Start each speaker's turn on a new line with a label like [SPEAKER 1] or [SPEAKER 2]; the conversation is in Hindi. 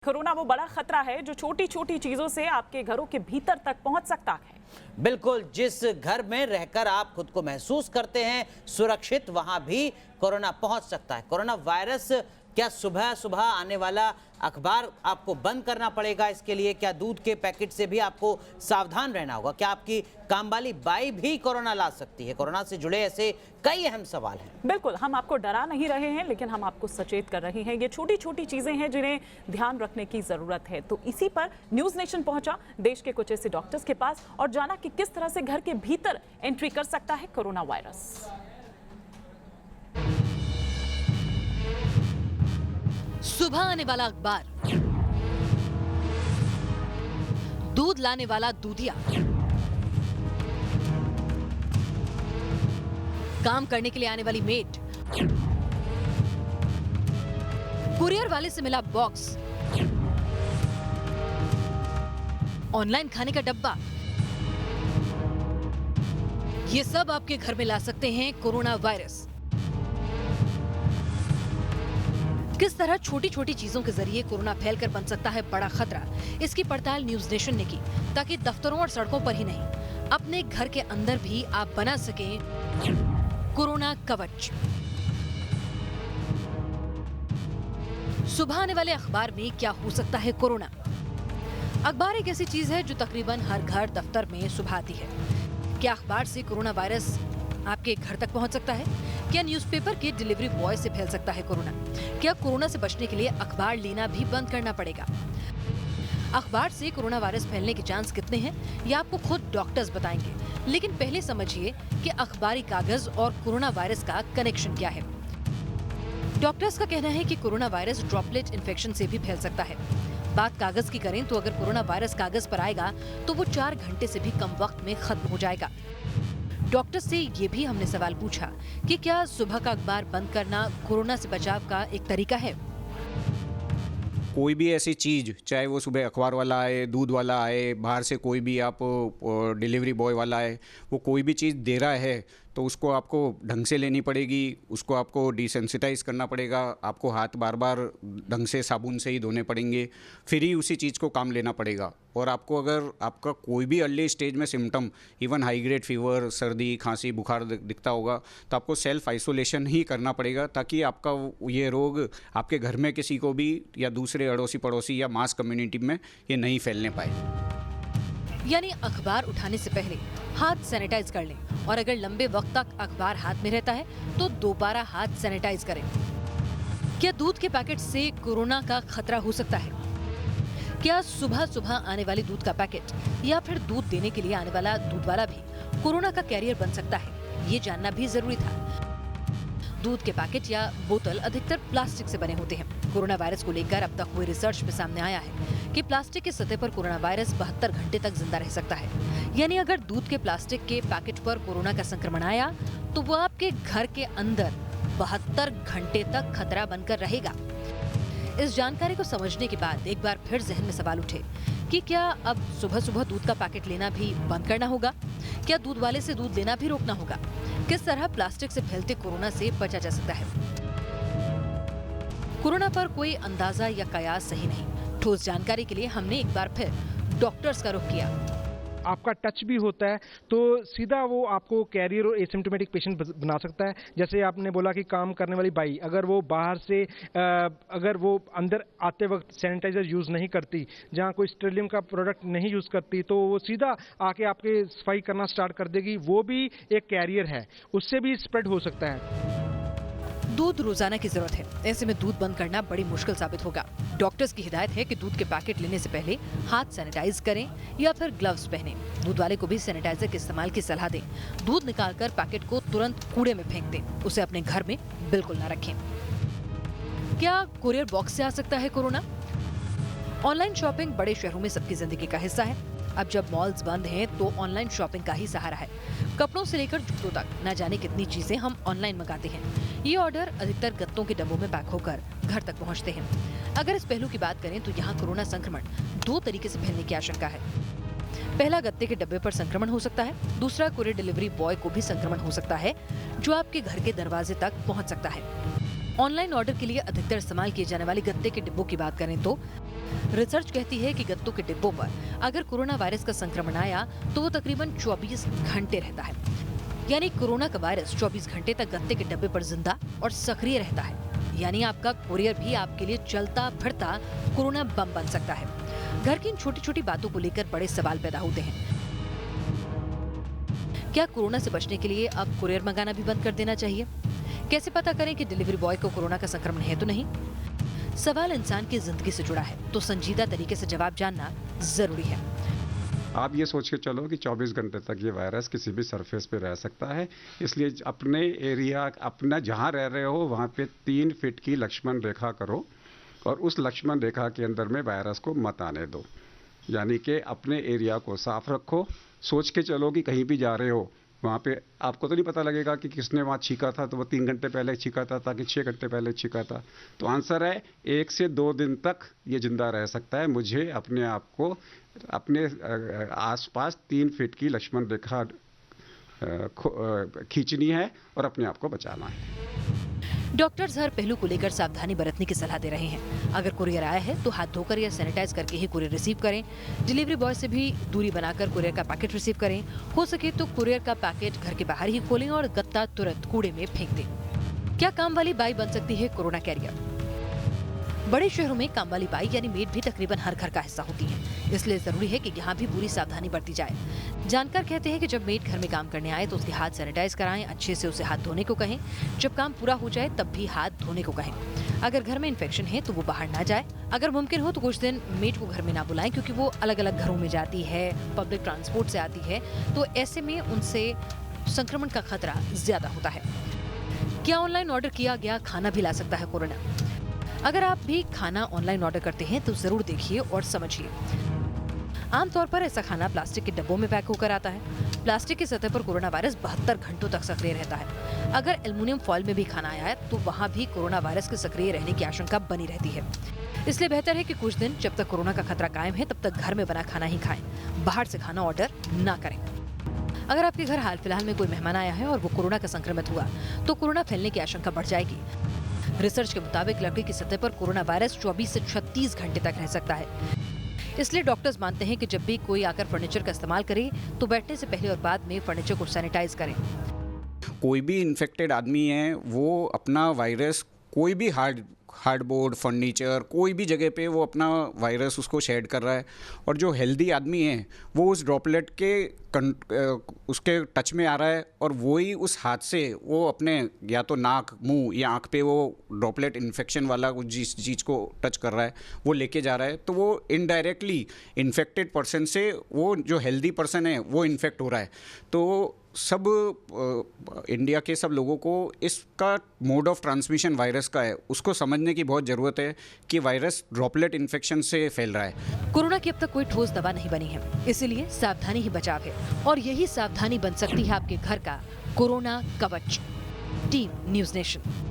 [SPEAKER 1] कोरोना वो बड़ा खतरा है जो छोटी छोटी चीजों से आपके घरों के भीतर तक पहुंच सकता है।
[SPEAKER 2] बिल्कुल, जिस घर में रहकर आप खुद को महसूस करते हैं सुरक्षित, वहां भी कोरोना पहुंच सकता है। कोरोना वायरस, क्या सुबह सुबह आने वाला अखबार आपको बंद करना पड़ेगा इसके लिए? क्या दूध के पैकेट से भी आपको सावधान रहना होगा? क्या आपकी काम वाली बाई भी कोरोना ला सकती है? कोरोना से जुड़े ऐसे कई अहम सवाल हैं।
[SPEAKER 1] बिल्कुल, हम आपको डरा नहीं रहे हैं, लेकिन हम आपको सचेत कर रहे हैं। ये छोटी छोटी चीजें हैं जिन्हें ध्यान रखने की जरूरत है। तो इसी पर न्यूज नेशन पहुंचा देश के कुछ ऐसे डॉक्टर्स के पास और जाना कि किस तरह से घर के भीतर एंट्री कर सकता है कोरोना वायरस।
[SPEAKER 3] सुबह आने वाला अखबार, दूध लाने वाला दूधिया, काम करने के लिए आने वाली मेड, कुरियर वाले से मिला बॉक्स, ऑनलाइन खाने का डब्बा, ये सब आपके घर में ला सकते हैं कोरोना वायरस। किस तरह छोटी छोटी चीजों के जरिए कोरोना फैलकर बन सकता है बड़ा खतरा, इसकी पड़ताल न्यूज नेशन ने की, ताकि दफ्तरों और सड़कों पर ही नहीं, अपने घर के अंदर भी आप बना सकें कोरोना कवच। सुबह आने वाले अखबार में क्या हो सकता है कोरोना? अखबार एक ऐसी चीज है जो तकरीबन हर घर दफ्तर में सुबह आती है। क्या अखबार से कोरोना वायरस आपके घर तक पहुंच सकता है? क्या न्यूज़पेपर के डिलीवरी बॉय से फैल सकता है कोरोना? क्या कोरोना से बचने के लिए अखबार लेना भी बंद करना पड़ेगा? अखबार से कोरोना वायरस फैलने के चांस कितने हैं, ये आपको खुद डॉक्टर्स बताएंगे। लेकिन पहले समझिए कि अखबारी कागज और कोरोना वायरस का कनेक्शन क्या है। डॉक्टर्स का कहना है कि कोरोना वायरस ड्रॉपलेट इन्फेक्शन से भी फैल सकता है। बात कागज की करें तो अगर कोरोना वायरस कागज पर आएगा तो वो 4 घंटे से भी कम वक्त में खत्म हो जाएगा। डॉक्टर से ये भी हमने सवाल पूछा कि क्या सुबह का अखबार बंद करना कोरोना से बचाव का एक तरीका है?
[SPEAKER 4] कोई भी ऐसी चीज़, चाहे वो सुबह अखबार वाला आए, दूध वाला आए, बाहर से कोई भी आप डिलीवरी बॉय वाला आए, वो कोई भी चीज़ दे रहा है तो उसको आपको ढंग से लेनी पड़ेगी, उसको आपको डिसेंसिटाइज करना पड़ेगा, आपको हाथ बार बार ढंग से साबुन से ही धोने पड़ेंगे, फिर ही उसी चीज़ को काम लेना पड़ेगा। और आपको अगर आपका कोई भी अर्ली स्टेज में symptom, even high grade fever, सर्दी, खांसी, बुखार दिखता होगा तो आपको सेल्फ आइसोलेशन ही करना पड़ेगा, ताकि आपका ये रोग आपके घर में किसी को भी या दूसरे अड़ोसी पड़ोसी या मास कम्युनिटी में ये नहीं फैलने पाए।
[SPEAKER 3] यानी अखबार उठाने से पहले हाथ सैनिटाइज कर लें, और अगर लंबे वक्त तक अखबार हाथ में रहता है तो दोबारा हाथ सैनिटाइज करें। क्या दूध के पैकेट से कोरोना का खतरा हो सकता है? क्या सुबह सुबह आने वाली दूध का पैकेट या फिर दूध देने के लिए आने वाला दूध वाला भी कोरोना का कैरियर बन सकता है? ये जानना भी जरूरी था। दूध के पैकेट या बोतल अधिकतर प्लास्टिक से बने होते हैं। कोरोना वायरस को लेकर अब तक हुई रिसर्च में सामने आया है कि प्लास्टिक की सतह पर कोरोना वायरस 72 घंटे तक जिंदा रह सकता है। यानी अगर दूध के प्लास्टिक के पैकेट पर कोरोना का संक्रमण आया तो वो आपके घर के अंदर 72 घंटे तक खतरा बनकर रहेगा। इस जानकारी को समझने के बाद एक बार फिर जहन में सवाल उठे कि क्या अब सुबह सुबह दूध का पैकेट लेना भी बंद करना होगा? क्या दूध वाले से दूध लेना भी रोकना होगा? किस तरह प्लास्टिक से फैलते कोरोना से बचा जा सकता है? कोरोना पर कोई अंदाजा या कयास सही नहीं। ठोस जानकारी के लिए हमने एक बार फिर डॉक्टर्स का रुख किया।
[SPEAKER 5] आपका टच भी होता है तो सीधा वो आपको कैरियर और एसिम्प्टोमेटिक पेशेंट बना सकता है। जैसे आपने बोला कि काम करने वाली बाई, अगर वो बाहर से अगर वो अंदर आते वक्त सैनिटाइजर यूज़ नहीं करती, जहाँ कोई स्टेरिलियम का प्रोडक्ट नहीं यूज़ करती, तो वो सीधा आके आपके सफाई करना स्टार्ट कर देगी। वो भी एक कैरियर है, उससे भी स्प्रेड हो सकता है।
[SPEAKER 3] दूध रोजाना की जरूरत है, ऐसे में दूध बंद करना बड़ी मुश्किल साबित होगा। डॉक्टर्स की हिदायत है कि दूध के पैकेट लेने से पहले हाथ सैनिटाइज करें या फिर ग्लव्स पहनें। दूध वाले को भी सैनिटाइजर के इस्तेमाल की सलाह दें। दूध निकालकर पैकेट को तुरंत कूड़े में फेंक दें, उसे अपने घर में बिल्कुल ना रखें। क्या कुरियर बॉक्स से आ सकता है कोरोना? ऑनलाइन शॉपिंग बड़े शहरों में सबकी जिंदगी का हिस्सा है। अब जब मॉल्स बंद हैं तो ऑनलाइन शॉपिंग का ही सहारा है। कपड़ों से लेकर जूतों तक न जाने कितनी चीजें हम ऑनलाइन मंगाते हैं। ये ऑर्डर अधिकतर गत्तों के डब्बों में पैक होकर घर तक पहुंचते हैं। अगर इस पहलू की बात करें तो यहाँ कोरोना संक्रमण 2 तरीके से फैलने की आशंका है। पहला, गत्ते के डब्बे पर संक्रमण हो सकता है। दूसरा, कुरियर डिलीवरी बॉय को भी संक्रमण हो सकता है, जो आपके घर के दरवाजे तक पहुंच सकता है। ऑनलाइन ऑर्डर के लिए अधिकतर इस्तेमाल किए जाने वाले गत्ते के डिब्बों की बात करें तो रिसर्च कहती है कि गत्तों के डिब्बों पर अगर कोरोना वायरस का संक्रमण आया तो वो तकरीबन 24 घंटे रहता है। यानी कोरोना का वायरस 24 घंटे तक गत्ते के डब्बे पर जिंदा और सक्रिय रहता है। यानी आपका कुरियर भी आपके लिए चलता फिरता कोरोना बम बन सकता है। घर की इन छोटी छोटी बातों को लेकर बड़े सवाल पैदा होते हैं। क्या कोरोना से बचने के लिए अब कुरियर मंगाना भी बंद कर देना चाहिए? कैसे पता करें कि डिलीवरी बॉय को कोरोना का संक्रमण है तो नहीं? सवाल इंसान की जिंदगी से जुड़ा है, तो संजीदा तरीके से जवाब जानना जरूरी है।
[SPEAKER 6] आप ये सोच के चलो कि 24 घंटे तक ये वायरस किसी भी सरफेस पे रह सकता है, इसलिए अपने एरिया, अपना जहाँ रह रहे हो वहाँ पे 3 फीट की लक्ष्मण रेखा करो और उस लक्ष्मण रेखा के अंदर में वायरस को मत आने दो। यानी कि अपने एरिया को साफ रखो। सोच के चलो कि कहीं भी जा रहे हो वहाँ पे आपको तो नहीं पता लगेगा कि किसने वहाँ छींका था, तो वो 3 घंटे पहले छींका था ताकि 6 घंटे पहले छींका था। तो आंसर है 1 से 2 दिन तक ये जिंदा रह सकता है। मुझे अपने आप को अपने आसपास 3 फीट की लक्ष्मण रेखा खींचनी है और अपने आप को बचाना है।
[SPEAKER 3] डॉक्टर्स हर पहलू को लेकर सावधानी बरतने की सलाह दे रहे हैं। अगर कुरियर आया है तो हाथ धोकर या सैनिटाइज करके ही कुरियर रिसीव करें। डिलीवरी बॉय से भी दूरी बनाकर कुरियर का पैकेट रिसीव करें। हो सके तो कुरियर का पैकेट घर के बाहर ही खोलें और गत्ता तुरंत कूड़े में फेंक दें। क्या काम वाली बाई बन सकती है कोरोना कैरियर? बड़े शहरों में काम वाली बाई यानी मेड भी तकरीबन हर घर का हिस्सा होती है, इसलिए जरूरी है कि यहाँ भी पूरी सावधानी बरती जाए। जानकार कहते हैं कि जब मेड घर में काम करने आए तो उसके हाथ सैनिटाइज कराएं, अच्छे से उसे हाथ धोने को कहें। जब काम पूरा हो जाए तब भी हाथ धोने को कहें। अगर घर में इन्फेक्शन है तो वो बाहर ना जाए। अगर मुमकिन हो तो कुछ दिन मेड को घर में ना बुलाएं, क्योंकि वो अलग अलग घरों में जाती है, पब्लिक ट्रांसपोर्ट से आती है, तो ऐसे में उनसे संक्रमण का खतरा ज्यादा होता है। क्या ऑनलाइन ऑर्डर किया गया खाना भी ला सकता है कोरोना? अगर आप भी खाना ऑनलाइन ऑर्डर करते हैं तो जरूर देखिए और समझिए। आमतौर पर ऐसा खाना प्लास्टिक के डब्बों में पैक होकर आता है। प्लास्टिक की सतह पर कोरोना वायरस 72 घंटों तक सक्रिय रहता है। अगर एल्युमिनियम फॉइल में भी खाना आया है तो वहाँ भी कोरोना वायरस के सक्रिय रहने की आशंका बनी रहती है। इसलिए बेहतर है कि कुछ दिन जब तक कोरोना का खतरा कायम है तब तक घर में बना खाना ही खाएं, बाहर से खाना ऑर्डर ना करें। अगर आपके घर हाल फिलहाल में कोई मेहमान आया है और वो कोरोना का संक्रमित हुआ तो कोरोना फैलने की आशंका बढ़ जाएगी। रिसर्च के मुताबिक लकड़ी की सतह पर कोरोना वायरस 24 से 36 घंटे तक रह सकता है। इसलिए डॉक्टर्स मानते हैं कि जब भी कोई आकर फर्नीचर का इस्तेमाल करे तो बैठने से पहले और बाद में फर्नीचर को सैनिटाइज करें।
[SPEAKER 4] कोई भी इन्फेक्टेड आदमी है वो अपना वायरस कोई भी हार्डबोर्ड, फर्नीचर, कोई भी जगह पे वो अपना वायरस उसको शेड कर रहा है। और जो हेल्दी आदमी है वो उस ड्रॉपलेट के उसके टच में आ रहा है और वही उस हाथ से वो अपने या तो नाक, मुंह या आँख पे वो ड्रॉपलेट इन्फेक्शन वाला जिस चीज़ को टच कर रहा है वो लेके जा रहा है। तो वो इनडायरेक्टली इन्फेक्टेड पर्सन से वो जो हेल्दी पर्सन है वो इन्फेक्ट हो रहा है। तो सब इंडिया के सब लोगों को इसका मोड ऑफ ट्रांसमिशन वायरस का है उसको समझने की बहुत ज़रूरत है कि वायरस ड्रॉपलेट इन्फेक्शन से फैल रहा है।
[SPEAKER 3] कोरोना की अब तक कोई ठोस दवा नहीं बनी है, इसीलिए सावधानी ही बचाव है और यही सावधानी बन सकती है आपके घर का कोरोना कवच। Team news nation.